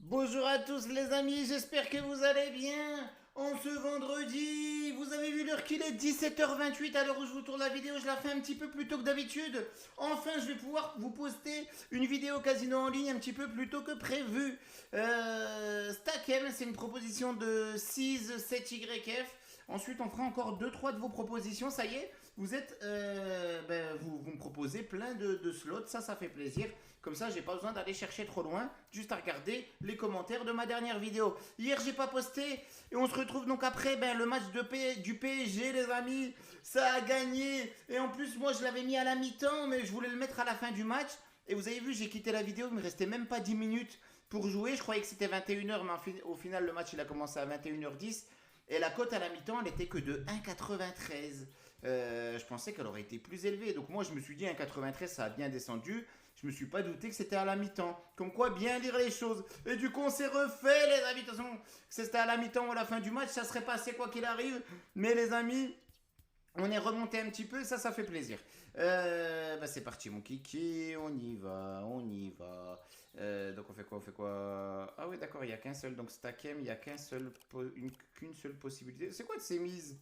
Bonjour à tous les amis, j'espère que vous allez bien. En ce vendredi, vous avez vu l'heure qu'il est 17h28 à l'heure où je vous tourne la vidéo, je la fais un petit peu plus tôt que d'habitude. Enfin, je vais pouvoir vous poster une vidéo casino en ligne un petit peu plus tôt que prévu. Stackem, c'est une proposition de 6 7YF. Ensuite, on fera encore deux trois de vos propositions. Ça y est, vous êtes, vous me proposez plein de slots. Ça fait plaisir. Comme ça, j'ai pas besoin d'aller chercher trop loin. Juste à regarder les commentaires de ma dernière vidéo. Hier, j'ai pas posté et on se retrouve donc après le match du PSG, les amis. Ça a gagné et en plus, moi, je l'avais mis à la mi-temps, mais je voulais le mettre à la fin du match. Et vous avez vu, j'ai quitté la vidéo. Il me restait même pas 10 minutes pour jouer. Je croyais que c'était 21h, mais au final, le match il a commencé à 21h10. Et la cote à la mi-temps, elle était que de 1,93. Je pensais qu'elle aurait été plus élevée. Donc moi, je me suis dit 1,93, ça a bien descendu. Je me suis pas douté que c'était à la mi-temps. Comme quoi, bien lire les choses. Et du coup, on s'est refait, les amis. De toute façon, que c'était à la mi-temps ou à la fin du match, ça serait passé quoi qu'il arrive. Mais les amis, on est remonté un petit peu, ça fait plaisir. C'est parti mon kiki, on y va, on y va. Donc on fait quoi? Ah oui d'accord, il n'y a qu'un seul, donc Stackem, il n'y a qu'une seule possibilité. C'est quoi de ces mises?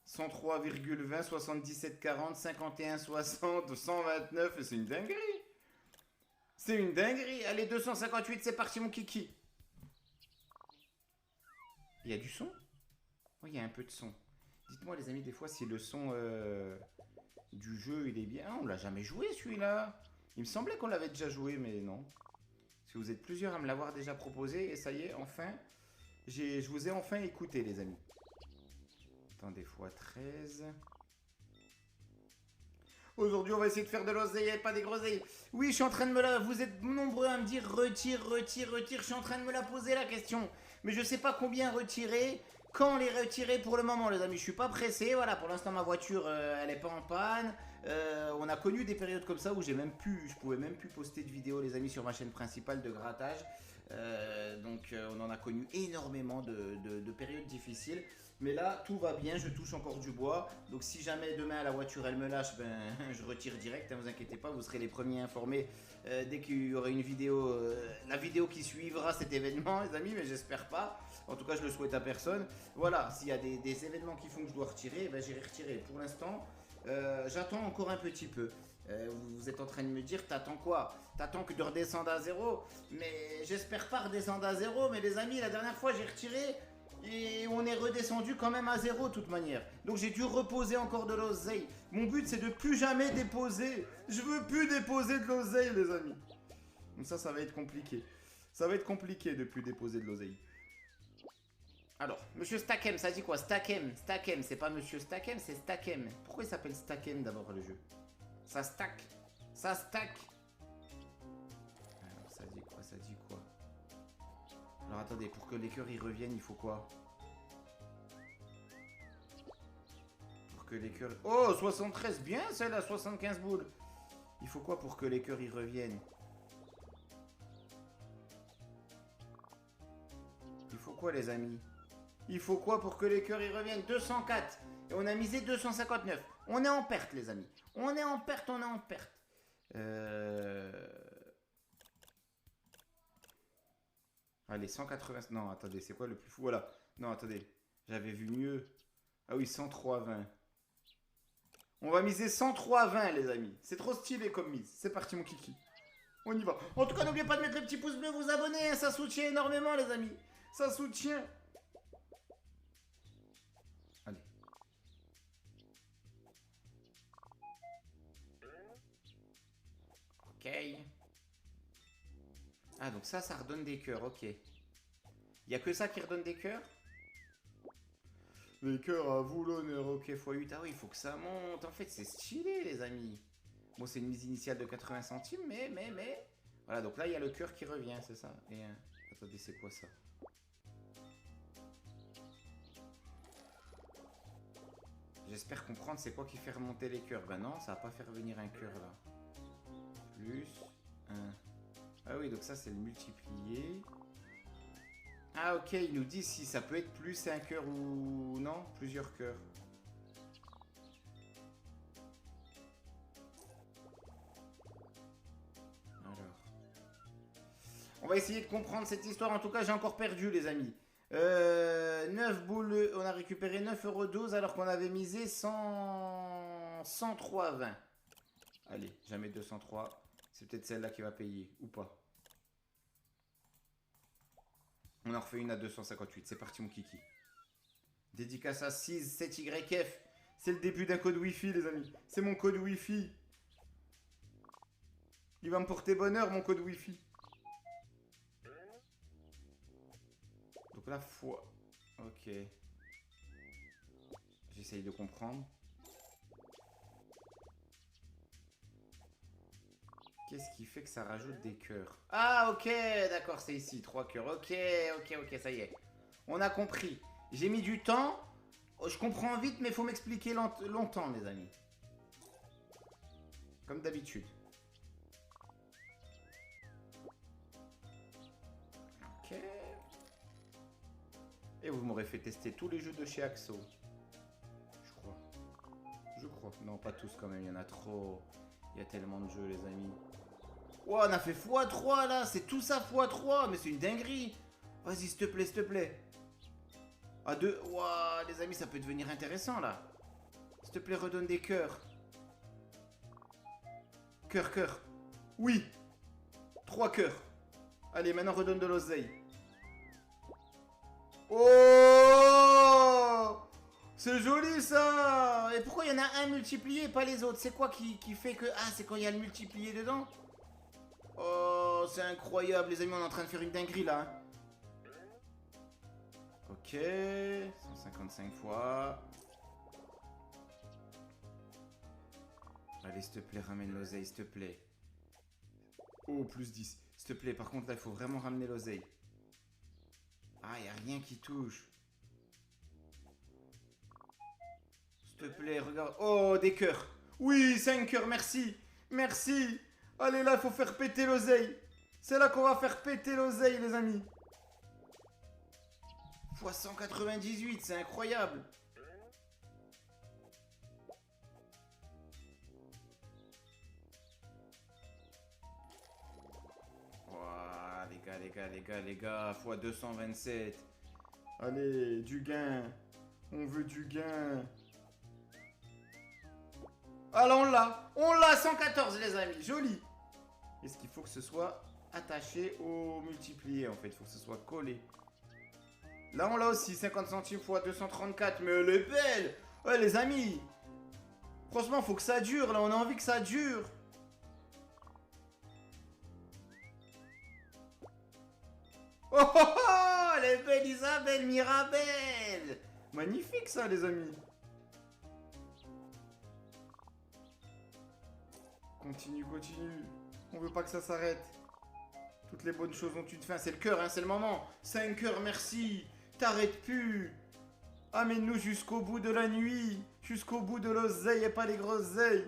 103,20, 77,40, 51, 60, 129, c'est une dinguerie. C'est une dinguerie. Allez, 258, c'est parti mon kiki. Il y a du son? Oui, il y a un peu de son. Dites-moi les amis, des fois si le son du jeu il est bien. Ah, on l'a jamais joué celui-là. Il me semblait qu'on l'avait déjà joué, mais non. Parce que vous êtes plusieurs à me l'avoir déjà proposé et ça y est, enfin, je vous ai enfin écouté les amis. Attendez, x13. Aujourd'hui, on va essayer de faire de l'oseille et pas des groseilles. Oui, je suis en train de me la... Vous êtes nombreux à me dire retire. Je suis en train de me la poser la question. Mais je sais pas combien retirer, quand les retirer pour le moment, les amis. Je suis pas pressé. Voilà, pour l'instant, ma voiture, elle est pas en panne. On a connu des périodes comme ça où je pouvais même plus poster de vidéos, les amis, sur ma chaîne principale de grattage. On en a connu énormément de périodes difficiles. Mais là, tout va bien, je touche encore du bois. Donc si jamais demain la voiture elle me lâche, je retire direct, ne vous inquiétez pas, vous serez les premiers informés dès qu'il y aura une vidéo, la vidéo qui suivra cet événement, les amis, mais j'espère pas. En tout cas, je le souhaite à personne. Voilà, s'il y a des événements qui font que je dois retirer, j'irai retirer. Pour l'instant, j'attends encore un petit peu. Vous êtes en train de me dire, t'attends quoi? T'attends que de redescendre à zéro? Mais j'espère pas redescendre à zéro, mais les amis, la dernière fois j'ai retiré. Et on est redescendu quand même à zéro de toute manière. Donc j'ai dû reposer encore de l'oseille. Mon but c'est de plus jamais déposer. Je veux plus déposer de l'oseille les amis. Donc ça va être compliqué. Ça va être compliqué de plus déposer de l'oseille. Alors, Monsieur Stackem, ça dit quoi? Stackem, c'est pas Monsieur Stackem, c'est Stackem. Pourquoi il s'appelle Stackem d'abord le jeu? Ça stack. Ça stack. Alors ça dit quoi? Ça dit quoi? Alors attendez, pour que les cœurs y reviennent, il faut quoi? Pour que les cœurs... Oh, 73, bien celle-là, 75 boules. Il faut quoi pour que les cœurs y reviennent? Il faut quoi les amis? Il faut quoi pour que les cœurs y reviennent? 204. Et on a misé 259. On est en perte les amis. On est en perte. Allez, 180... Non, attendez, c'est quoi le plus fou? Voilà. Non, attendez. J'avais vu mieux. Ah oui, 103,20. On va miser 103,20 les amis. C'est trop stylé comme mise. C'est parti mon kiki. On y va. En tout cas, n'oubliez pas de mettre le petit pouce bleu, vous abonner. Hein, ça soutient énormément les amis. Ça soutient. Allez. Ok. Ah, donc ça redonne des cœurs, ok. Il n'y a que ça qui redonne des cœurs? Les cœurs à vous l'honneur, ok, x8. Ah oui, il faut que ça monte. En fait, c'est stylé, les amis. Bon, c'est une mise initiale de 80 centimes, mais... Voilà, donc là, il y a le cœur qui revient, c'est ça. Et attendez, c'est quoi ça? J'espère comprendre c'est quoi qui fait remonter les cœurs. Ben non, ça va pas faire venir un cœur, là. Plus 1. Ah oui, donc ça, c'est le multiplier. Ah ok, il nous dit si ça peut être plus un cœur ou non, plusieurs cœurs. Alors. On va essayer de comprendre cette histoire. En tout cas, j'ai encore perdu, les amis. 9 boules, on a récupéré 9,12 € alors qu'on avait misé 103,20. Allez, jamais 203. C'est peut-être celle-là qui va payer, ou pas. On en refait une à 258. C'est parti, mon kiki. Dédicace à 6, 7YF. C'est le début d'un code Wi-Fi, les amis. C'est mon code Wi-Fi. Il va me porter bonheur, mon code Wi-Fi. Donc la fois... Ok. J'essaye de comprendre. Qu'est-ce qui fait que ça rajoute des cœurs? Ah, ok, d'accord, c'est ici, 3 cœurs. Ok, ça y est. On a compris. J'ai mis du temps. Je comprends vite, mais il faut m'expliquer longtemps, les amis. Comme d'habitude. Ok. Et vous m'aurez fait tester tous les jeux de chez Axo. Je crois. Non, pas tous quand même, il y en a trop. Il y a tellement de jeux, les amis. Oh, on a fait x3 là, c'est tout ça x3, mais c'est une dinguerie. Vas-y, s'il te plaît, s'il te plaît. À 2, ouah, les amis, ça peut devenir intéressant là. S'il te plaît, redonne des cœurs. Cœur. Oui. 3 cœurs. Allez, maintenant redonne de l'oseille. Oh, c'est joli ça. Et pourquoi il y en a un multiplié et pas les autres? C'est quoi qui fait que... Ah, c'est quand il y a le multiplié dedans? Oh, c'est incroyable, les amis, on est en train de faire une dinguerie là. Hein. Ok, 155 fois. Allez, s'il te plaît, ramène l'oseille, s'il te plaît. Oh, plus 10. S'il te plaît, par contre, là, il faut vraiment ramener l'oseille. Ah, il n'y a rien qui touche. S'il te plaît, regarde. Oh, des cœurs. Oui, 5 cœurs, merci. Merci. Allez, là, il faut faire péter l'oseille. C'est là qu'on va faire péter l'oseille, les amis. Fois 198, c'est incroyable. Ouah, les gars, fois 227. Allez, du gain. On veut du gain. Alors on l'a, 114 les amis, joli. Est-ce qu'il faut que ce soit attaché au multiplié en fait, il faut que ce soit collé. Là on l'a aussi, 50 centimes fois 234, mais elle est belle. Ouais les amis. Franchement faut que ça dure, là on a envie que ça dure. Oh oh oh, elle est belle Isabelle Mirabelle. Magnifique ça les amis. Continue. On veut pas que ça s'arrête. Toutes les bonnes choses ont une fin. C'est le cœur, hein, c'est le moment. 5 cœurs, merci. T'arrêtes plus. Amène-nous jusqu'au bout de la nuit. Jusqu'au bout de l'oseille et pas les groseilles.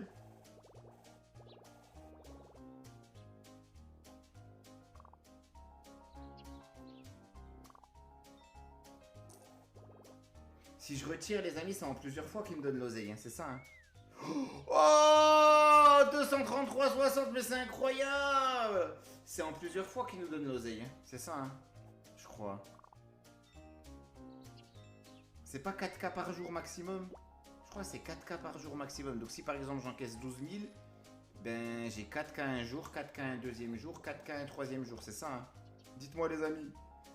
Si je retire, les amis, c'est en plusieurs fois qu'ils me donnent l'oseille, hein, c'est ça, hein. Oh 233,60, mais c'est incroyable. C'est en plusieurs fois qu'ils nous donnent l'oseille, hein. C'est ça, hein. Je crois. C'est pas 4K par jour maximum? Je crois que c'est 4K par jour maximum. Donc si par exemple j'encaisse 12 000, ben j'ai 4K un jour, 4K un deuxième jour, 4K un troisième jour, c'est ça, hein. Dites-moi les amis.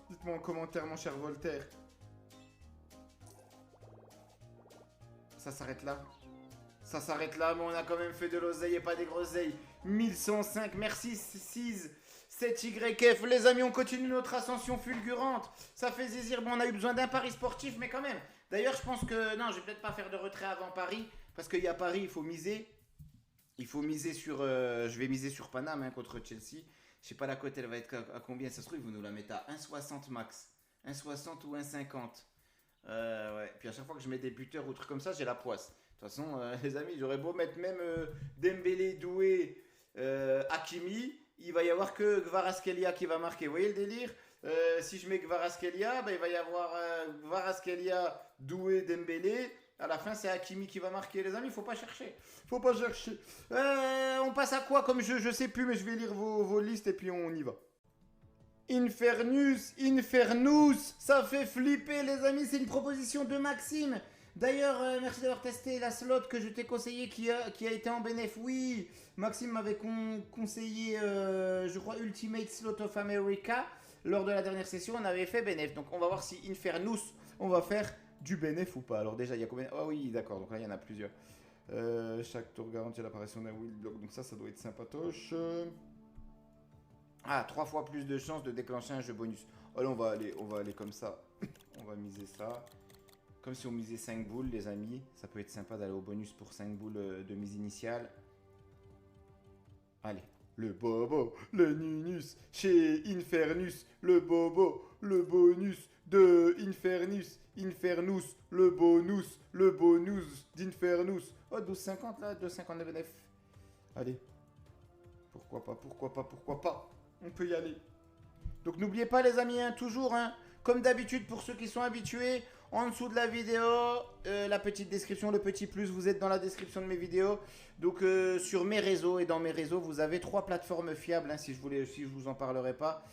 Dites-moi en commentaire, mon cher Voltaire. Ça s'arrête là? Ça s'arrête là, mais on a quand même fait de l'oseille et pas des groseilles. 1105, merci 6, 7YF. Les amis, on continue notre ascension fulgurante. Ça fait zizir. Bon, on a eu besoin d'un pari sportif, mais quand même. D'ailleurs, je pense que... Non, je vais peut-être pas faire de retrait avant Paris. Parce qu'il y a Paris, il faut miser. Il faut miser sur... je vais miser sur Paname hein, contre Chelsea. Je sais pas la cote, elle va être à combien. Ça se trouve, ils vont nous la mettre à 1,60 max. 1,60 ou 1,50. Ouais. Puis à chaque fois que je mets des buteurs ou trucs comme ça, j'ai la poisse. De toute façon, les amis, j'aurais beau mettre même Dembélé, Doué, Hakimi, il va y avoir que Kvaratskhelia qui va marquer. Vous voyez le délire? Si je mets Kvaratskhelia, ben, il va y avoir Kvaratskhelia, Doué, Dembélé. À la fin, c'est Hakimi qui va marquer. Les amis, faut pas chercher. Faut pas chercher. On passe à quoi comme jeu? Je sais plus, mais je vais lire vos listes et puis on y va. Infernus, Infernus, ça fait flipper les amis, c'est une proposition de Maxime. D'ailleurs, merci d'avoir testé la slot que je t'ai conseillé qui a été en bénéf. Oui, Maxime m'avait conseillé, je crois, Ultimate Slot of America. Lors de la dernière session, on avait fait bénéf. Donc on va voir si Infernus, on va faire du bénéf ou pas. Alors déjà, il y a combien? Ah oui, d'accord, donc là, il y en a plusieurs. Chaque tour garantit l'apparition d'un will block, donc ça doit être sympatoche. Ah, 3 fois plus de chances de déclencher un jeu bonus. Allez, on va aller comme ça. On va miser ça. Comme si on misait 5 boules, les amis. Ça peut être sympa d'aller au bonus pour 5 boules de mise initiale. Allez. Le bobo, le nunus, chez Infernus. Le bobo, le bonus de Infernus. Infernus, le bonus d'Infernus. Oh, 12,50 là, 2,50 de bénéf. Allez. Pourquoi pas, pourquoi pas, pourquoi pas. On peut y aller. Donc n'oubliez pas les amis, hein, toujours, hein, comme d'habitude pour ceux qui sont habitués, en dessous de la vidéo, la petite description, le petit plus, vous êtes dans la description de mes vidéos. Donc sur mes réseaux et dans mes réseaux, vous avez 3 plateformes fiables, hein, si je vous en parlerai pas.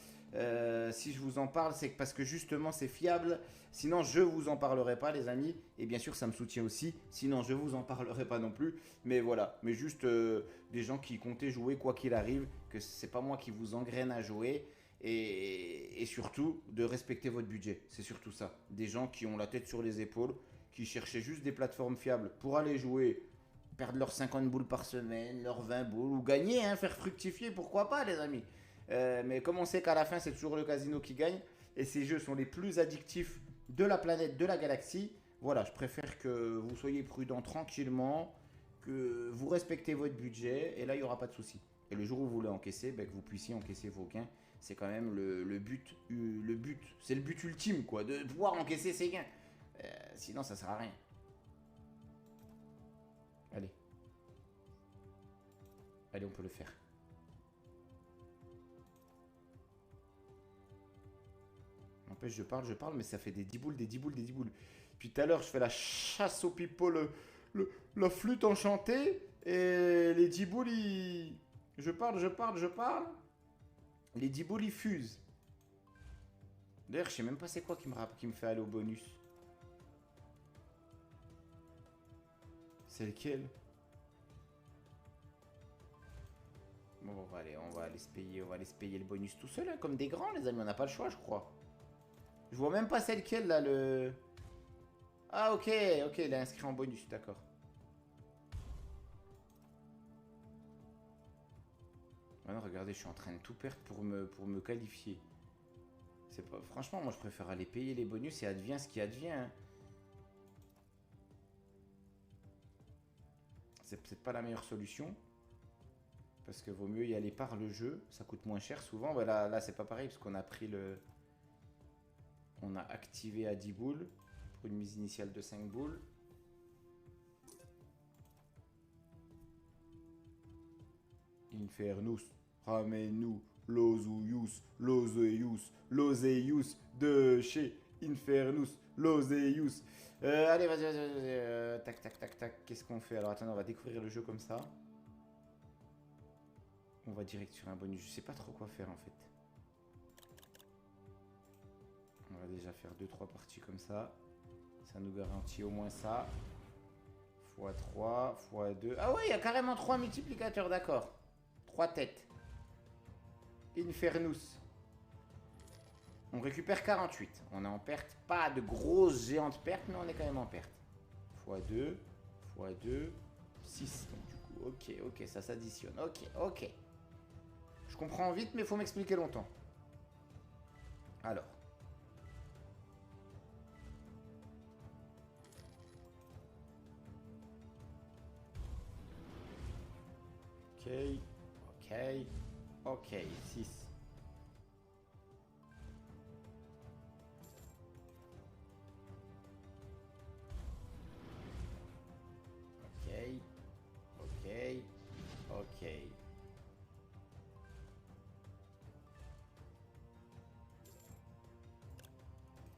Si je vous en parle, c'est parce que justement c'est fiable. Sinon, je vous en parlerai pas, les amis. Et bien sûr, ça me soutient aussi. Sinon, je vous en parlerai pas non plus. Mais voilà, mais juste des gens qui comptaient jouer quoi qu'il arrive, que c'est pas moi qui vous engraine à jouer. Et surtout, de respecter votre budget. C'est surtout ça. Des gens qui ont la tête sur les épaules, qui cherchaient juste des plateformes fiables pour aller jouer, perdre leurs 50 boules par semaine, leurs 20 boules, ou gagner, hein, faire fructifier, pourquoi pas, les amis. Mais comme on sait qu'à la fin, c'est toujours le casino qui gagne, et ces jeux sont les plus addictifs de la planète, de la galaxie, voilà, je préfère que vous soyez prudents tranquillement, que vous respectez votre budget, et là, il n'y aura pas de souci. Et le jour où vous voulez encaisser, ben, que vous puissiez encaisser vos gains. C'est quand même le but, c'est le but ultime, quoi, de pouvoir encaisser ses gains. Sinon, ça sert à rien. Allez. Allez, on peut le faire. N'empêche, je parle, mais ça fait des 10 boules, des 10 boules, des 10 boules. Puis tout à l'heure, je fais la chasse au pipeau, la flûte enchantée, et les 10 boules, ils... Je parle. Les 10 boules, ils fusent. D'ailleurs, je sais même pas c'est quoi qui me fait aller au bonus. C'est lequel? Bon, on va aller se payer le bonus tout seul, hein, comme des grands, les amis. On n'a pas le choix, je crois. Je vois même pas c'est lequel, là, le... Ah, ok, il est inscrit en bonus, d'accord. Maintenant, regardez, je suis en train de tout perdre pour me qualifier. C'est pas... Franchement, moi, je préfère aller payer les bonus et advient ce qui advient. Hein. C'est peut-être pas la meilleure solution. Parce que vaut mieux y aller par le jeu. Ça coûte moins cher souvent. Bah là c'est pas pareil parce qu'on a pris le... On a activé à 10 boules pour une mise initiale de 5 boules. Infernus, ramène-nous l'Oseus de chez Infernus, l'Oseus. Allez, vas-y. Tac. Qu'est-ce qu'on fait? Alors, attendez, on va découvrir le jeu comme ça. On va direct sur un bonus. Je sais pas trop quoi faire, en fait. On va déjà faire 2-3 parties comme ça. Ça nous garantit au moins ça. x3, x2. Ah ouais, il y a carrément 3 multiplicateurs, d'accord. 3 têtes. Infernus. On récupère 48. On est en perte. Pas de grosses géantes pertes, mais on est quand même en perte. x2, x2, 6. Donc du coup, ok, ça s'additionne. Ok. Je comprends vite, mais il faut m'expliquer longtemps. Alors. Ok, 6. Ok.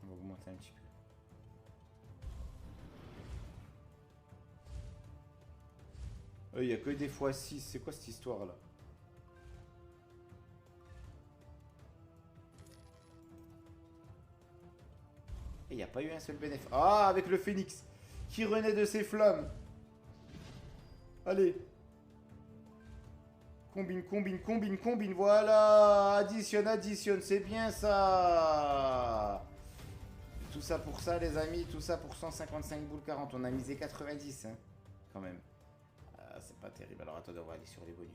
On va augmenter un petit peu. Il n'y a que des x6, c'est quoi cette histoire là? Et il n'y a pas eu un seul bénéfice. Ah, avec le phénix qui renaît de ses flammes. Allez. Combine, combine, combine, combine. Voilà. Additionne, additionne. C'est bien ça. Tout ça pour ça, les amis. Tout ça pour 155 boules 40. On a misé 90, hein, quand même. Ah, c'est pas terrible. Alors, attendez, on va aller sur les bonus.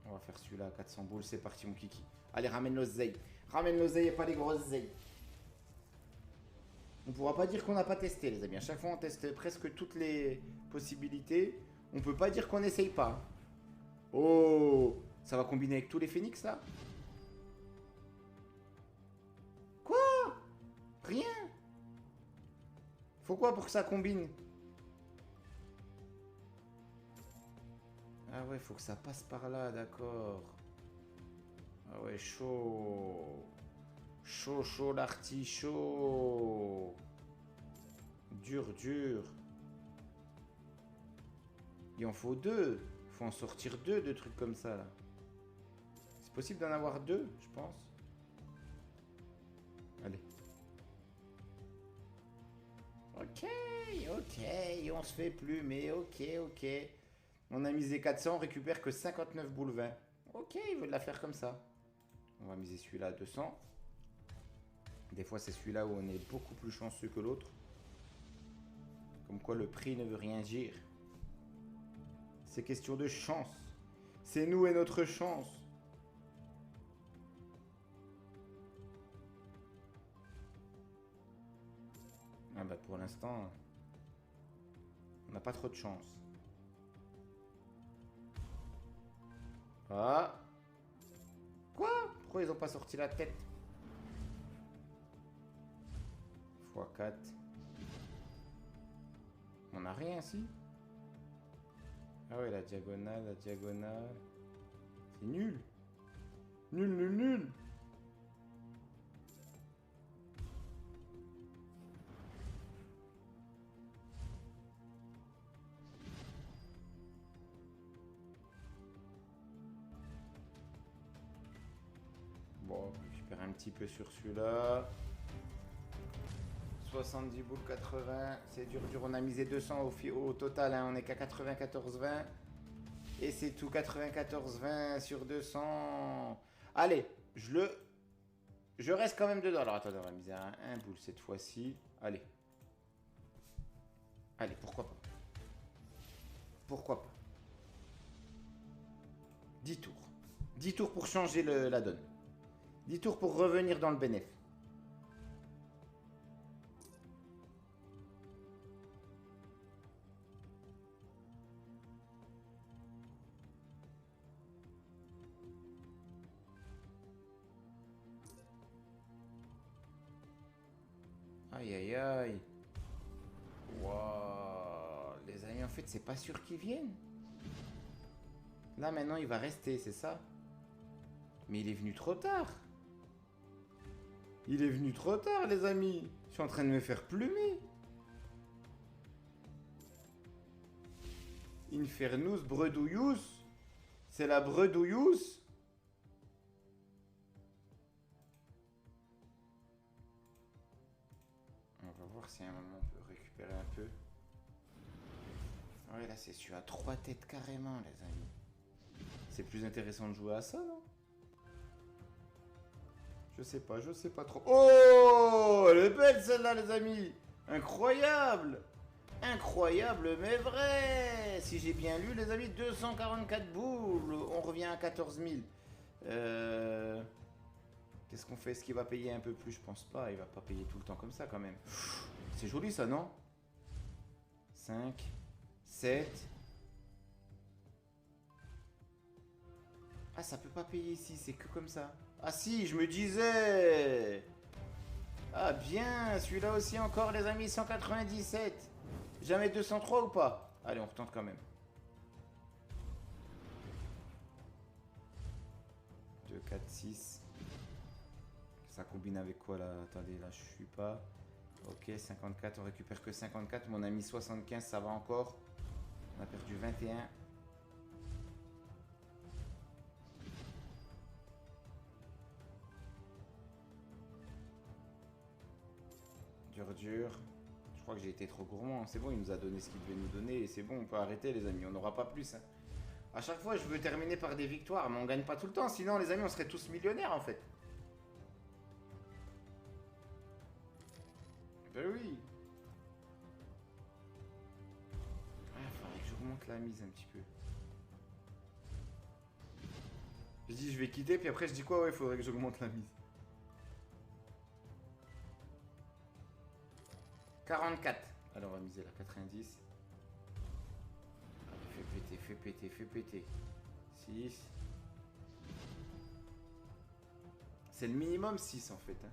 On va faire celui-là à 400 boules. C'est parti, mon kiki. Allez, ramène l'oseille. Ramène l'oseille et pas les grosses oseilles. On pourra pas dire qu'on n'a pas testé, les amis. À chaque fois, on teste presque toutes les possibilités. On peut pas dire qu'on n'essaye pas. Oh, ça va combiner avec tous les phénix, là? Quoi? Rien? Faut quoi pour que ça combine? Ah ouais, faut que ça passe par là, d'accord. Ah ouais, chaud. Chaud, chaud, l'artichaut. Dur, dur. Il en faut deux. Il faut en sortir deux de trucs comme ça, là. C'est possible d'en avoir deux, je pense. Allez. Ok, ok. On se fait plus, mais ok, ok. On a misé 400, on récupère que 59 boules 20. Ok, il veut la faire comme ça. On va miser celui-là à 200. Des fois, c'est celui-là où on est beaucoup plus chanceux que l'autre. Comme quoi, le prix ne veut rien dire. C'est question de chance. C'est nous et notre chance. Ah bah pour l'instant, on n'a pas trop de chance. Ah. Quoi? Pourquoi ils n'ont pas sorti la tête? x4. On n'a rien ici. Ah ouais, la diagonale, la diagonale. C'est nul. Nul, nul, nul. Bon, on récupère un petit peu sur celui-là. 70 boules 80, c'est dur dur, on a misé 200 au total, hein. On est qu'à 94,20. Et c'est tout, 94,20 sur 200. Allez, je reste quand même dedans. Alors attendez, on va miser un boule cette fois-ci. Allez. Allez, pourquoi pas. Pourquoi pas. 10 tours. 10 tours pour changer la donne. 10 tours pour revenir dans le bénéf. Aïe aïe aïe. Waouh. Les amis, en fait, c'est pas sûr qu'ils viennent. Là, maintenant, il va rester, c'est ça? Mais il est venu trop tard. Il est venu trop tard, les amis. Je suis en train de me faire plumer. Infernus bredouillus. C'est la bredouillus. On va voir si à un moment on peut récupérer un peu. Ouais, là c'est celui à 3 têtes carrément, les amis. C'est plus intéressant de jouer à ça, non? Je sais pas trop. Oh, elle est belle celle-là, les amis. Incroyable. Incroyable, mais vrai. Si j'ai bien lu, les amis, 244 boules. On revient à 14 000. Qu'est-ce qu'on fait? Est-ce qu'il va payer un peu plus? Je pense pas. Il va pas payer tout le temps comme ça, quand même. C'est joli, ça, non? 5, 7. Ah, ça peut pas payer ici. C'est que comme ça. Ah si, je me disais. Ah bien, celui-là aussi encore, les amis, 197. Jamais 203 ou pas? Allez, on retente quand même. 2, 4, 6. Ça combine avec quoi là? Attendez, là je suis pas. Ok, 54, on récupère que 54. Mon ami 75, ça va encore. On a perdu 21. cœur dur. Je crois que j'ai été trop gourmand. C'est bon, il nous a donné ce qu'il devait nous donner. Et c'est bon, on peut arrêter, les amis. On n'aura pas plus. Hein. À chaque fois, je veux terminer par des victoires. Mais on gagne pas tout le temps. Sinon, les amis, on serait tous millionnaires, en fait. Ben oui. Ah, faudrait que je remonte la mise un petit peu. Je dis, je vais quitter. Puis après, je dis quoi? Ouais, faudrait que j'augmente la mise. 44. Alors on va miser là, 90. Allez, fais péter, fais péter, fais péter. 6. C'est le minimum 6 en fait. Hein.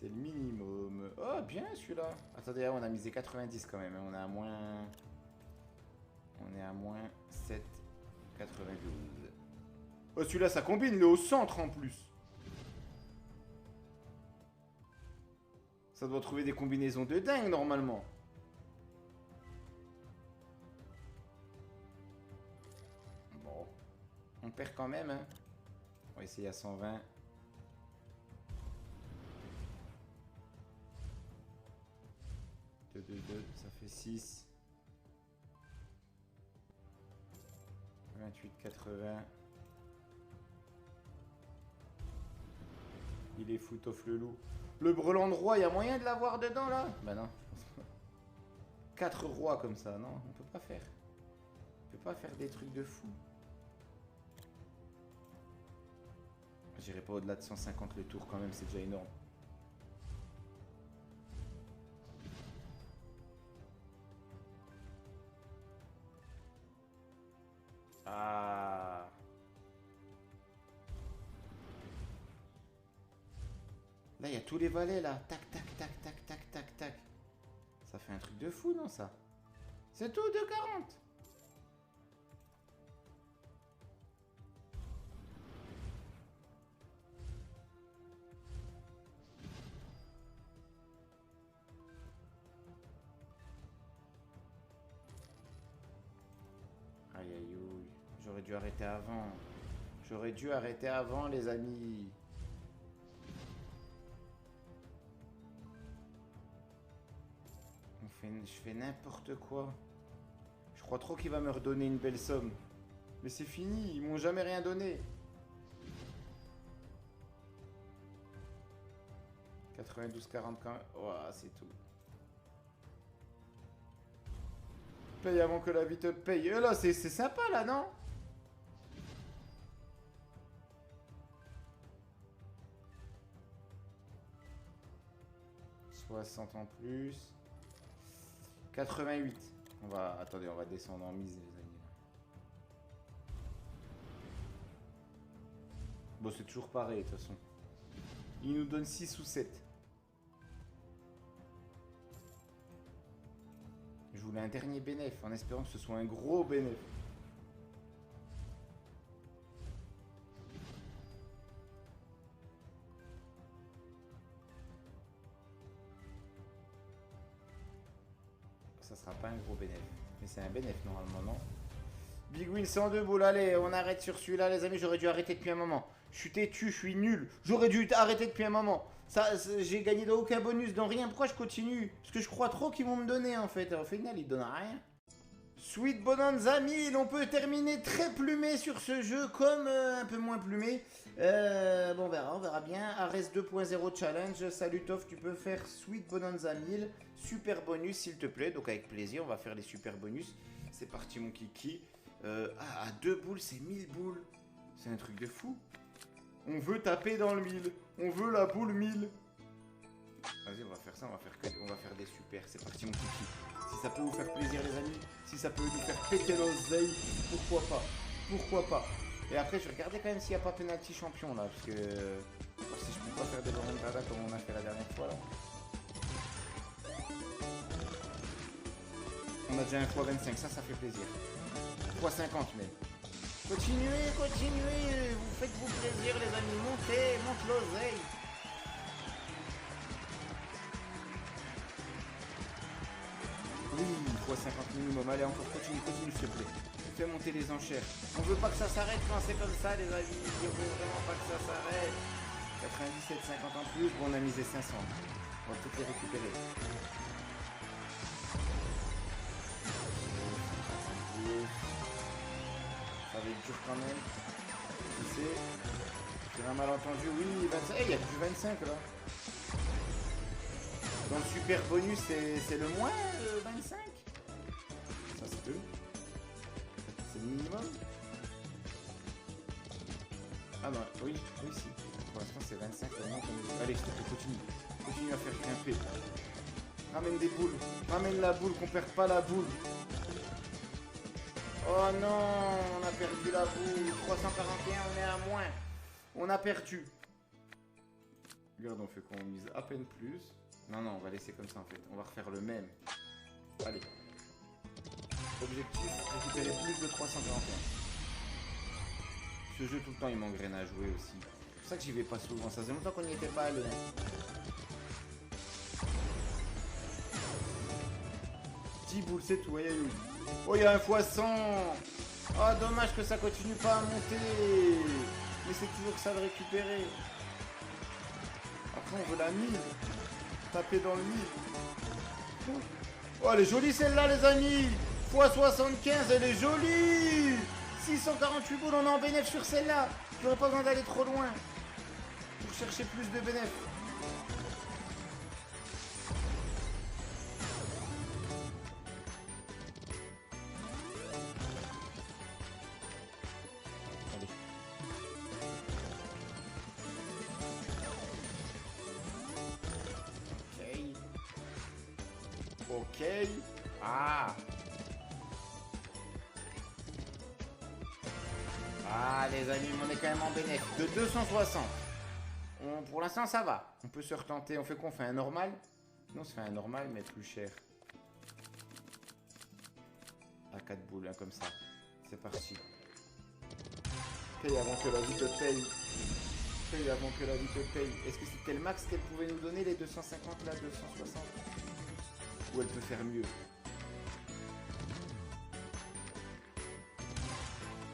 C'est le minimum. Oh bien celui-là. Attendez, on a misé 90 quand même. Hein. On est à moins... On est à moins 7, 92. Oh celui-là ça combine, il est au centre en plus. Ça doit trouver des combinaisons de dingue normalement. Bon. On perd quand même. Hein. On va essayer à 120. Deux, ça fait 6. 28, 80. Il est foot off le loup. Le brelan de roi, il y a moyen de l'avoir dedans là? Bah non, je pense pas. 4 rois comme ça, non, on peut pas faire. On peut pas faire des trucs de fou. J'irai pas au-delà de 150 le tour quand même, c'est déjà énorme. Ah. Là, il y a tous les valets, là. Tac, tac, tac, tac, tac, tac, tac. Ça fait un truc de fou, non, ça? C'est tout de 40. Aïe, aïe, aïe. J'aurais dû arrêter avant. J'aurais dû arrêter avant, les amis. Je fais n'importe quoi. Je crois trop qu'il va me redonner une belle somme. Mais c'est fini, ils m'ont jamais rien donné. 92,40 quand même. Oh, c'est tout. Paye avant que la vie te paye. Là, c'est sympa là, non? « 60 en plus. 88. On va... Attendez, on va descendre en mise, les amis. Bon, c'est toujours pareil, de toute façon. Il nous donne 6 ou 7. Je voulais un dernier bénéf, en espérant que ce soit un gros bénéf. Ça sera pas un gros bénéf. Mais c'est un bénéf normalement, non? Big win 102 boules, allez, on arrête sur celui-là, les amis. J'aurais dû arrêter depuis un moment. Je suis têtu, je suis nul. J'aurais dû arrêter depuis un moment. Ça, j'ai gagné dans aucun bonus, dans rien. Pourquoi je continue? Parce que je crois trop qu'ils vont me donner en fait. Au final, ils donnent rien. Sweet Bonanza 1000, on peut terminer très plumé sur ce jeu, comme un peu moins plumé. Bon, on verra bien. Ares 2.0 challenge. Salut Toff, tu peux faire Sweet Bonanza 1000. Super bonus, s'il te plaît. Donc, avec plaisir, on va faire les super bonus. C'est parti, mon kiki. À 2 boules, c'est 1000 boules. C'est un truc de fou. On veut taper dans le 1000. On veut la boule 1000. Vas-y, on va faire ça. On va faire des super. C'est parti, mon kiki. Si ça peut vous faire plaisir, les amis. Si ça peut nous faire péter l'oseille, pourquoi pas? Pourquoi pas? Et après, je vais regarder quand même s'il n'y a pas penalty champion là. Parce que si je peux pas faire des remontadas comme on a fait la dernière fois là. On a déjà un x25, ça fait plaisir. x50 même. Continuez, continuez, vous faites-vous plaisir les amis, montez, monte l'oseille. Oui, x50 minimum, allez encore continue, s'il te plaît. Fais monter les enchères. On veut pas que ça s'arrête quand c'est comme ça les amis, on veut vraiment pas que ça s'arrête. 97,50 en plus, bon on a misé 500. On va toutes les récupérer. Ça va être dur quand même. Tu sais. J'ai un malentendu. Oui, 25. Eh, il y a du 25 là. Dans le super bonus, c'est le moins 25. Ça se peut. C'est le minimum. Ah non, oui, si. Pour l'instant, c'est 25. Allez, je te fais, continue. Continue à faire grimper. Ramène des boules. Ramène la boule, qu'on perd pas la boule. Oh non, on a perdu la boule. 341, on est à moins. On a perdu. Regarde, on fait quoi? On mise à peine plus. Non, non, on va laisser comme ça en fait. On va refaire le même. Allez. Objectif, récupérer plus de 341. Ce jeu tout le temps il m'engraine à jouer aussi. C'est pour ça que j'y vais pas souvent. Ça faisait longtemps qu'on n'y était pas allé. Hein. 10 boules, c'est tout. Aïe, aïe, aïe. Oh, il y a un x100. Oh, dommage que ça continue pas à monter. Mais c'est toujours ça de récupérer. Après, on veut la 1000. Taper dans le 1000. Oh, elle est jolie celle-là, les amis. x75, elle est jolie. 648 boules, on est en bénéf sur celle-là. J'aurais pas besoin d'aller trop loin pour chercher plus de bénéf. Ok. Ah. Ah les amis, on est quand même en bénéfice de 260. Pour l'instant ça va. On peut se retenter. On fait quoi? On fait un normal? Non, on se fait un normal mais plus cher. À 4 boules, hein, comme ça. C'est parti. Paye avant que la vie te paye. Paye avant que la vie te paye. Est-ce que c'était le max qu'elle pouvait nous donner, les 250 là, 260? Ou elle peut faire mieux?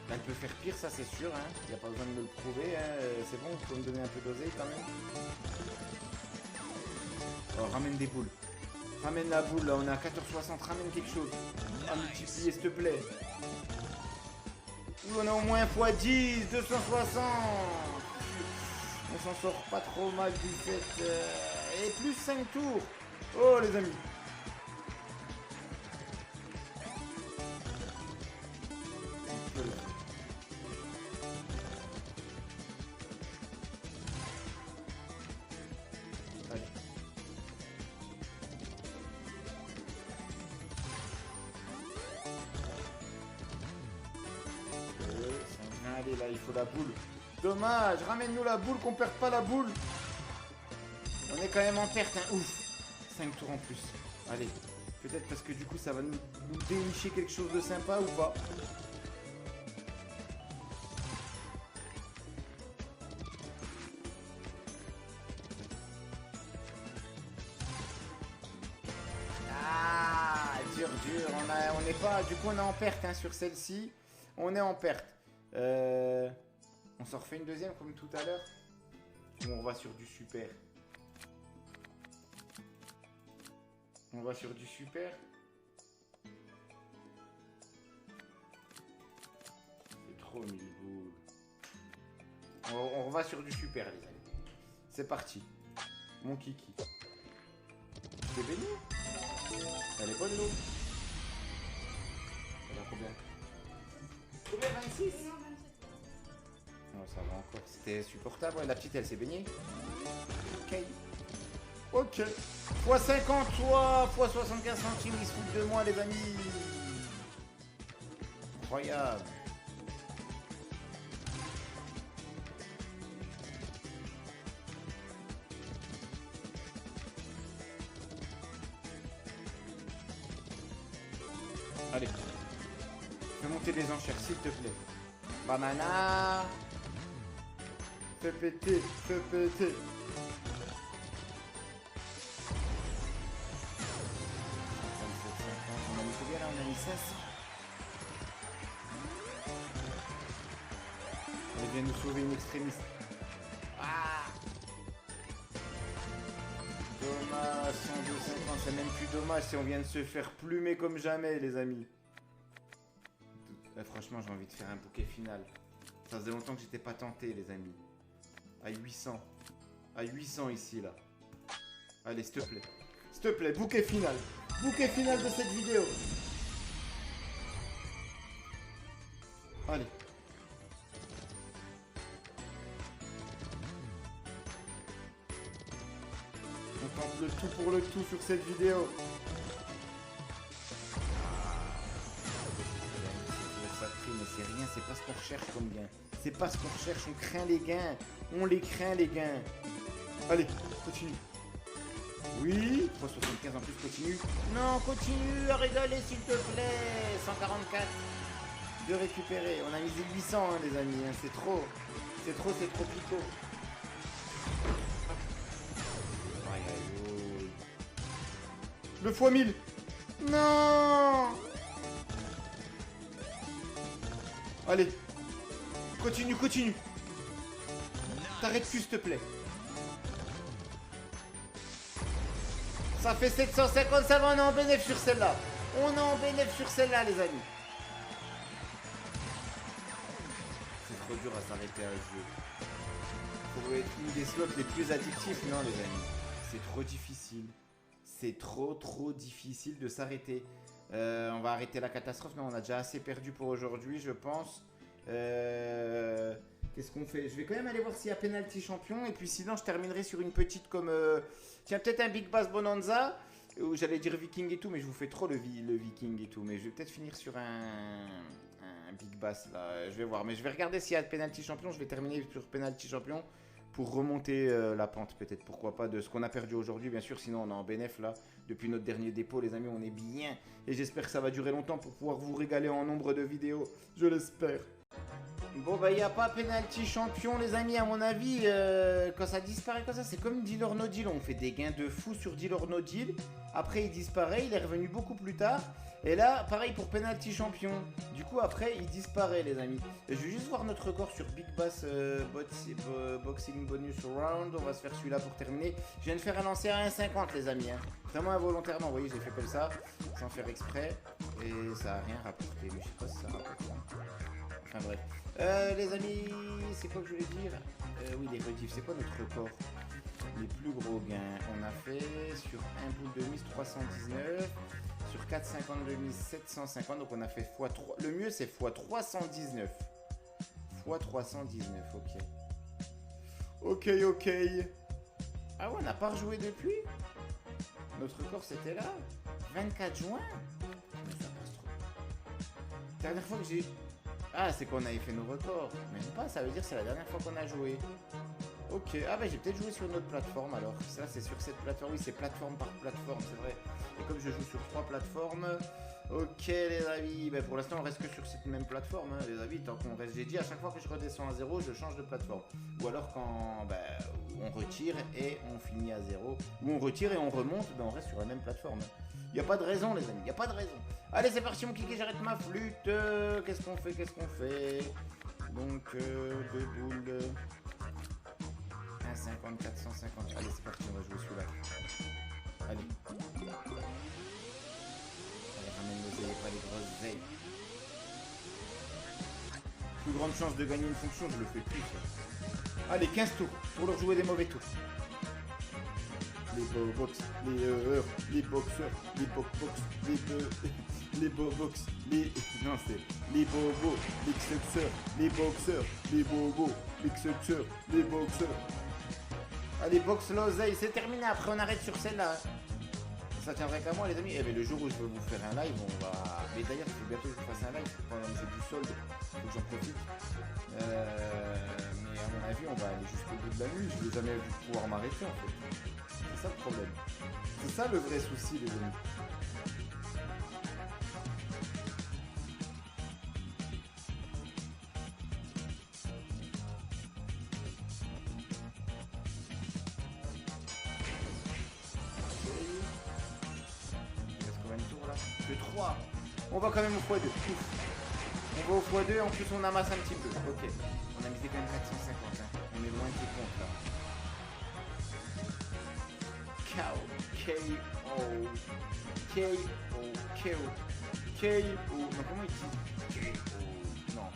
Elle peut faire pire, ça c'est sûr, hein. Il n'y a pas besoin de me le prouver, hein. C'est bon, vous pouvez me donner un peu d'oseille quand même. Oh, ramène des boules. Ramène la boule, là, on est à 14,60, ramène quelque chose. À multiplier, s'il te plaît. Ouh, on a au moins x10, 260. On s'en sort pas trop mal du fait. Et plus 5 tours. Oh, les amis. Allez, là, il faut la boule. Dommage, ramène-nous la boule, qu'on perd pas la boule. On est quand même en perte, hein. Ouf. 5 tours en plus. Allez, peut-être parce que du coup, ça va nous dénicher quelque chose de sympa ou pas. Ah, dur. On n'est pas... Du coup, on est en perte, hein, sur celle-ci. On est en perte. On s'en refait une deuxième comme tout à l'heure. Ou on va sur du super? On va sur du super. C'est trop 1000 boules. On va sur du super, les amis. C'est parti. Mon kiki. T'es béni? Elle est bonne l'eau. Elle a combien? Combien? 26? Non, ça va encore. C'était supportable. Ouais, la petite, elle s'est baignée. Ok. Ok. x50, fois 75 centimes. Ils se foutent de moi, les amis. Incroyable. Allez. Fais monter les enchères, s'il te plaît. Banana. Fais péter, fais péter. On a mis combien là? On a mis 16. Elle vient nous sauver une extrémiste. Ah. Dommage, 102,50, c'est même plus dommage si on vient de se faire plumer comme jamais, les amis. Franchement, j'ai envie de faire un bouquet final. Ça faisait longtemps que j'étais pas tenté, les amis. À 800. À 800 ici, là. Allez, s'il te plaît. S'il te plaît, bouquet final. Bouquet final de cette vidéo. Allez. On tente le tout pour le tout sur cette vidéo. Mais c'est rien, c'est pas ce qu'on recherche comme gain. C'est pas ce qu'on recherche, on craint les gains. On les craint les gains. Allez, continue. Oui, 3,75 en plus, continue. Non, continue à régaler s'il te plaît. 144 de récupérer. On a misé 800 hein, les amis, hein. C'est trop. C'est trop picot. Aïe aïe aïe. Le x 1000. Non. Allez. Continue. T'arrêtes plus, s'il te plaît. Ça fait 750, ça va, on est en bénéf sur celle-là. On est en bénéf sur celle-là, les amis. C'est trop dur à s'arrêter à ce jeu. Pour être une des slots les plus addictifs, non, les amis. C'est trop difficile. C'est trop difficile de s'arrêter. On va arrêter la catastrophe. Non, on a déjà assez perdu pour aujourd'hui, je pense. Qu'est-ce qu'on fait? Je vais quand même aller voir s'il y a penalty champion. Et puis sinon, je terminerai sur une petite comme... Tiens, peut-être un Big Bass Bonanza. Où j'allais dire Viking et tout, mais je vous fais trop le Viking et tout. Mais je vais peut-être finir sur un Big Bass, là. Je vais voir. Mais je vais regarder s'il y a penalty champion. Je vais terminer sur penalty champion. Pour remonter la pente, peut-être, pourquoi pas, de ce qu'on a perdu aujourd'hui, bien sûr. Sinon, on est en bénéf, là. Depuis notre dernier dépôt, les amis, on est bien. Et j'espère que ça va durer longtemps pour pouvoir vous régaler en nombre de vidéos. Je l'espère. Bon, bah, il n'y a pas penalty champion, les amis, à mon avis. Quand ça disparaît comme ça, c'est comme Deal or No Deal. On fait des gains de fou sur Deal or No Deal. Après, il disparaît. Il est revenu beaucoup plus tard. Et là, pareil pour penalty champion. Du coup, après, il disparaît, les amis. Et je vais juste voir notre record sur Big Bass Boxing Bonus Round. On va se faire celui-là pour terminer. Je viens de faire un lancer à 1,50, les amis. Hein. Vraiment involontairement. Vous voyez, j'ai fait comme ça, sans faire exprès. Et ça n'a rien rapporté. Mais je sais pas si ça rapporte. Enfin bref. Les amis, c'est quoi que je voulais dire? Oui, les rediffs. C'est quoi notre record? Les plus gros gains. On a fait sur un bout de mise 319. Sur 4,50 de mise 750, donc on a fait x3. Le mieux c'est x319. x319, ok. Ok. Ah ouais, on n'a pas rejoué depuis. Notre record c'était là. 24 juin. Mais ça passe trop. Dernière fois que j'ai... Ah, c'est qu'on avait fait nos records. Même pas, ça veut dire que c'est la dernière fois qu'on a joué. Ok, ah bah j'ai peut-être joué sur une autre plateforme alors. Ça c'est sur cette plateforme, oui c'est plateforme par plateforme, c'est vrai. Et comme je joue sur 3 plateformes, ok les amis, bah pour l'instant on reste que sur cette même plateforme, hein, les amis, tant qu'on reste, j'ai dit à chaque fois que je redescends à 0, je change de plateforme. Ou alors quand on retire et on finit à 0, ou on retire et on remonte, on reste sur la même plateforme. Il n'y a pas de raison les amis, il n'y a pas de raison. Allez c'est parti, on clique et j'arrête ma flûte. Qu'est-ce qu'on fait? Donc, 2 boules... 1,50, 450. Allez, c'est parti, on va jouer celui-là. Allez. Allez, ramène l'oseille, pas les grosses ailes. Plus grande chance de gagner une fonction, je le fais plus. Ça. Allez, 15 tours pour leur jouer des mauvais tours. Les box, les boxeurs, les box, les box, les... Non, c'est les bobos, les successeurs, les boxeurs, les bobos, les successeurs, les boxeurs. Allez, box l'oseille, c'est terminé. Après, on arrête sur celle-là. Ça tiendrait qu'à moi, les amis. Eh bien, le jour où je veux vous faire un live, on va... Mais d'ailleurs, il faut bientôt que je fasse un live. Pendant que j'ai du solde, il faut que j'en profite. Mais à mon avis, on va aller jusqu'au bout de la nuit. Je ne vais jamais pouvoir m'arrêter, en fait. C'est ça le problème. C'est ça le vrai souci, les amis. On va quand même au x2. On va au x2, en plus on amasse un petit peu. Ok. On a misé quand même 450. Hein. On est loin du compte là. Chaos. K.O. K.O. K.O. K.O. Non, comment il dit K.O. Non.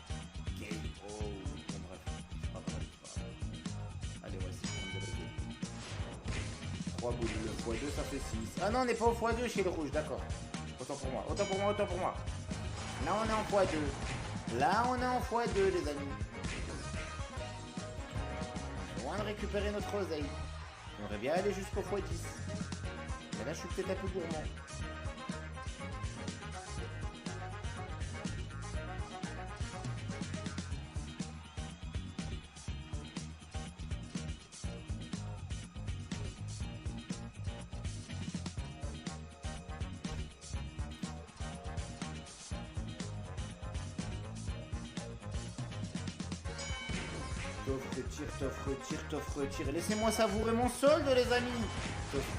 K.O. Bon, bref. Ah, bref. Allez, ouais, c'est bon, de la 3 boules. Le x2, ça fait 6. Ah non, on n'est pas au x2 chez le rouge, d'accord. Autant pour moi, autant pour moi, autant pour moi. Là, on est en x2. Là, on est en x2, les amis. On va récupérer notre oseille. On aimerait bien aller jusqu'au x10. Mais là, je suis peut-être un peu gourmand. T'offre, retire. Laissez-moi savourer mon solde, les amis. T'offre,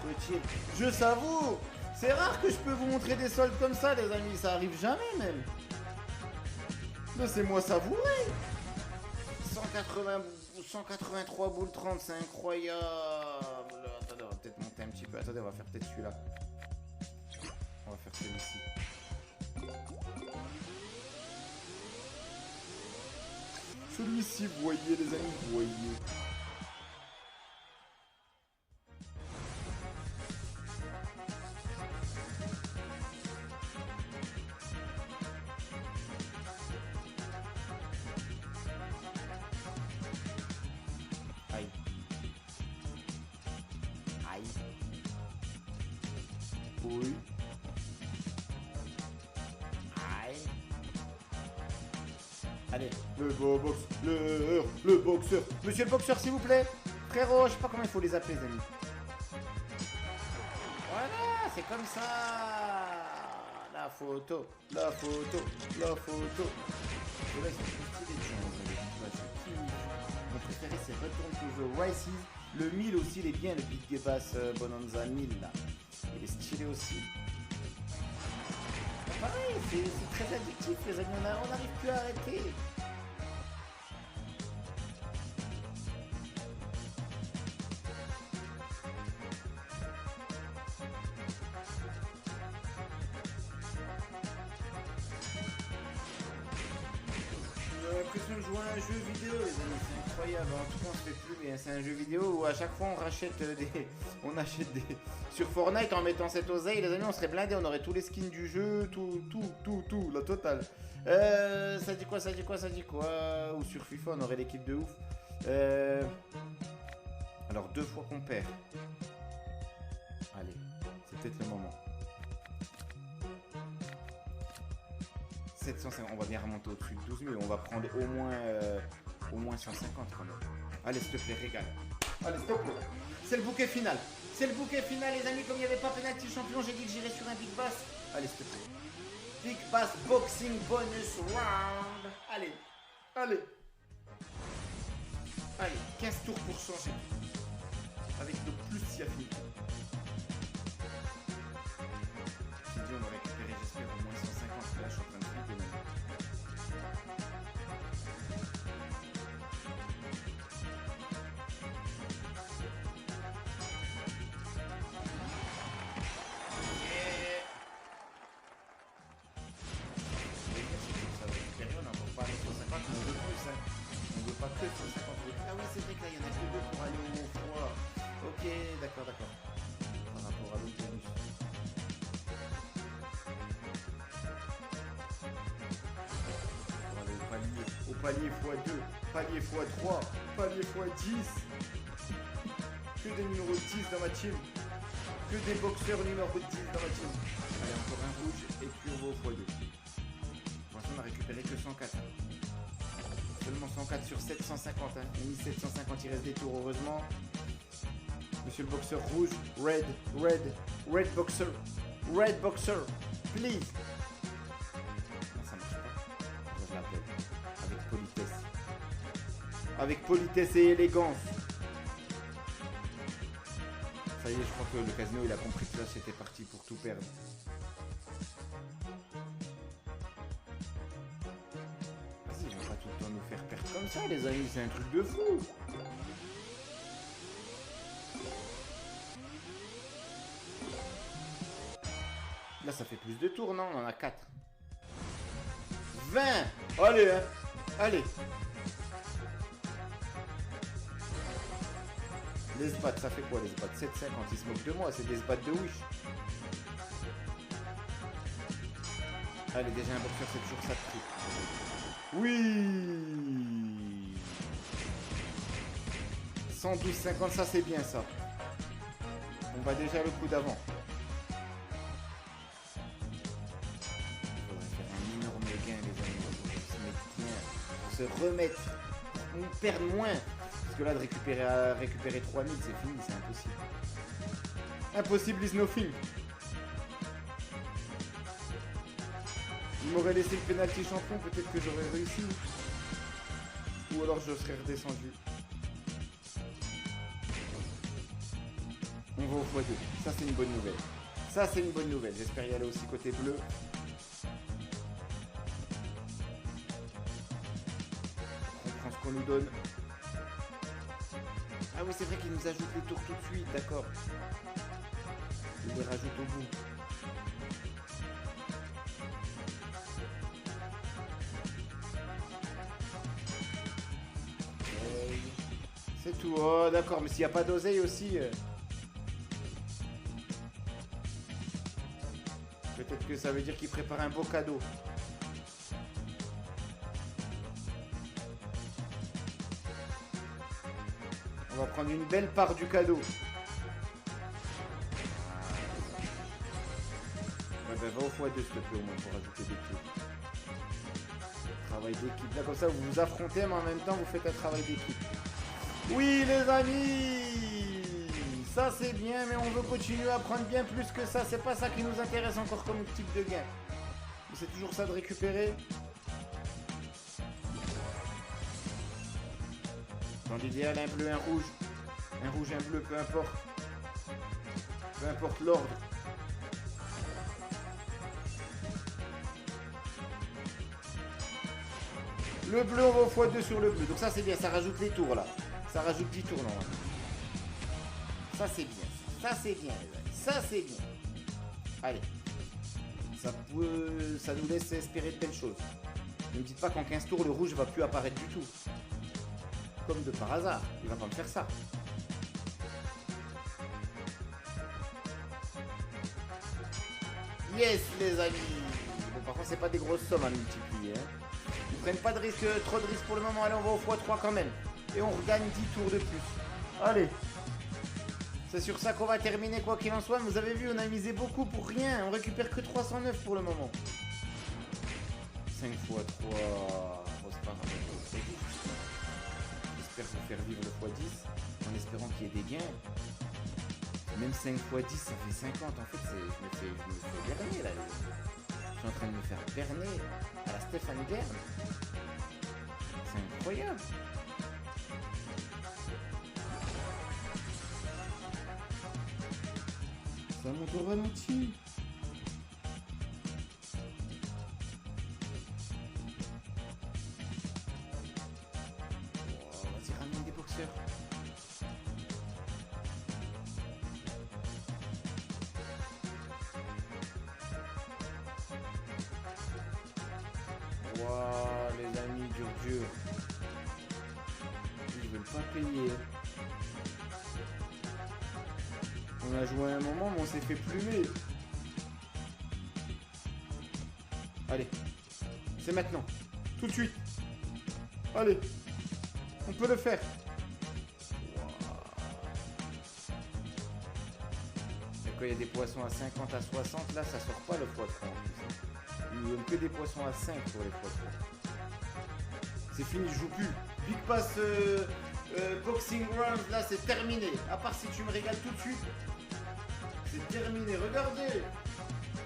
retire. Je savoure. C'est rare que je peux vous montrer des soldes comme ça, les amis. Ça arrive jamais, même. Laissez-moi savourer. 183 boules 30, c'est incroyable. Attendez, on va peut-être monter un petit peu. Attendez, on va faire peut-être celui-là. On va faire celui-ci. Celui-ci, vous voyez, les amis, vous voyez. Aïe. Aïe. Oui. Allez, le beau box, le boxeur. Monsieur le boxeur, s'il vous plaît. Frérot, je sais pas comment il faut les appeler, les amis. Voilà, c'est comme ça. La photo. Et là, ils sont tous stylés, les gens. Mon préféré, c'est Return to the Rices. Le 1000 aussi, il est bien, le Big Bass Bonanza 1000, là. Il est stylé aussi. Pareil, c'est très addictif, les amis, on n'arrive plus à arrêter. J'ai l'impression de jouer à un jeu vidéo, les amis, c'est incroyable. En tout cas, on se fait plus, mais c'est un jeu vidéo où à chaque fois on achète des... Sur Fortnite, en mettant cette oseille, les amis, on serait blindés, on aurait tous les skins du jeu, tout, la totale. Ça dit quoi. Ou sur FIFA, on aurait l'équipe de ouf. Alors, 2 fois qu'on perd. Allez, c'est peut-être le moment. 750, on va bien remonter au-dessus de 12 000, on va prendre au moins 150 quand même. Allez, s'il te plaît, régale. Allez, stop. C'est le bouquet final. C'est le bouquet final, les amis. Comme il n'y avait pas penalty champion, j'ai dit que j'irais sur un Big Bass. Allez, s'il te plaît. Big Bass Boxing Bonus Round. Allez. 15 tours pour changer. Avec le plus si affinité. J'ai dit, on va récupérer, j'espère, au moins 150. Là, je suis en train de flipper. Pas que 150 000. Ah oui, c'est vrai que là, il y en a que 2 pour aller au froid. Ok, d'accord. Par rapport à l'autre bonus. On va aller au palier x2, palier x3, palier x10. Que des numéros 10 dans ma team. Que des boxeurs numéro 10 dans ma team. Allez, encore un rouge et puis on va au x2. Pour l'instant, on a récupéré que 104. Seulement 104 sur 750, hein. On a mis 750, il reste des tours, heureusement. Monsieur le boxeur rouge, red boxer, please. Non, ça marche pas. Je l'appelle. Avec politesse et élégance. Ça y est, je crois que le casino, il a compris que là, c'était parti pour tout perdre. Nous faire perdre comme ça, les amis, c'est un truc de fou. Là, ça fait plus de tours, non? On en a 4. 20. Allez, hein. Allez. Les sbats, ça fait quoi les sbats? 7,50, ils se moquent de moi, c'est des sbats de Wish. Allez, déjà un boxeur, c'est toujours ça de prix. Oui. 112,50, ça c'est bien ça. On va déjà le coup d'avant. Il faudrait faire un énorme gain les amis. Pour se remettre. On perd moins. Parce que là de récupérer 3000 c'est fini, c'est impossible. Impossible is nothing. Il m'aurait laissé le penalty champion, peut-être que j'aurais réussi. Ou alors je serais redescendu. On va au x2. Ça c'est une bonne nouvelle. Ça c'est une bonne nouvelle. J'espère y aller aussi côté bleu. On prend ce qu'on nous donne. Ah oui c'est vrai qu'il nous ajoute les tours tout de suite, d'accord. Il les rajoute au bout. C'est tout. Oh d'accord, mais s'il n'y a pas d'oseille aussi... Peut-être que ça veut dire qu'il prépare un beau cadeau. On va prendre une belle part du cadeau. Ouais, ben va au x2 s'il te plaît au moins pour rajouter des cubes. Travail d'équipe. Là comme ça vous vous affrontez mais en même temps vous faites un travail d'équipe. Oui les amis, ça c'est bien mais on veut continuer à prendre bien plus que ça. C'est pas ça qui nous intéresse encore comme type de gain. C'est toujours ça de récupérer. Dans l'idéal un bleu, un rouge. Un rouge, un bleu, peu importe. Peu importe l'ordre. Le bleu on va au x2 sur le bleu. Donc ça c'est bien, ça rajoute les tours là. Ça rajoute 10 tours normalement. Ça c'est bien. Ça c'est bien les amis. Ça c'est bien. Allez. Ça nous laisse espérer de belles choses. Ne me dites pas qu'en 15 tours le rouge va plus apparaître du tout. Comme de par hasard. Il va pas me faire ça. Yes les amis. Bon par contre c'est pas des grosses sommes à multiplier. Hein. Ils prennent pas de risque, trop de risques pour le moment. Allez on va au x3 quand même. Et on regagne 10 tours de plus. Allez. C'est sur ça qu'on va terminer quoi qu'il en soit. Vous avez vu, on a misé beaucoup pour rien. On récupère que 309 pour le moment. 5 x 3. Oh, c'est pas grave. J'espère vous faire vivre le x10. En espérant qu'il y ait des gains. Même 5 x 10 ça fait 50. En fait, je me fais berner là. Je suis en train de me faire berner à la Stéphane Bern. C'est incroyable. Ça monte au ralenti. Oh, vas-y, ramène des boxeurs. Wow, les amis, dur. Ils veulent pas payer. On a joué un moment, mais on s'est fait plumer. Allez. C'est maintenant. Tout de suite. Allez. On peut le faire. Wow. Et quand il y a des poissons à 50, à 60, là, ça sort pas le x3 en plus. Il ne donne que des poissons à 5 pour les x3. C'est fini, je joue plus. Big Pass Boxing Round, là, c'est terminé. À part si tu me régales tout de suite. C'est terminé, regardez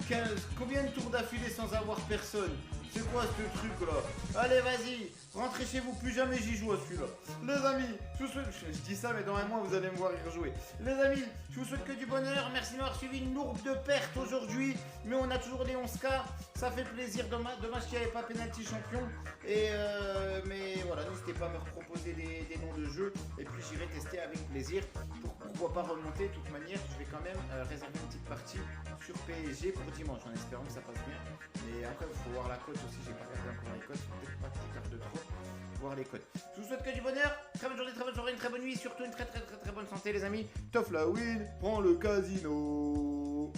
15, combien de tours d'affilée sans avoir personne? C'est quoi ce truc là? Allez vas-y, rentrez chez vous, plus jamais j'y joue à celui-là. Les amis, je vous souhaite, je dis ça mais dans un mois vous allez me voir y rejouer. Les amis, je vous souhaite que du bonheur, merci d'avoir suivi une lourde de pertes aujourd'hui. Mais on a toujours les 11K, ça fait plaisir, dommage qu'il n'y avait pas penalty champion. Mais voilà, n'hésitez pas à me proposer des noms de jeux. Et puis j'irai tester avec plaisir, pourquoi pas remonter. De toute manière, je vais quand même réserver une petite partie sur PSG pour dimanche, en espérant que ça passe bien. Mais après, il faut voir la cote aussi. J'ai pas regardé encore les cotes. Peut-être pas que je regarde trop. Voir les cotes. Je vous souhaite que du bonheur. Très bonne journée, très bonne soirée, une très bonne nuit. Surtout une très bonne santé, les amis. Tof la win, prends le casino.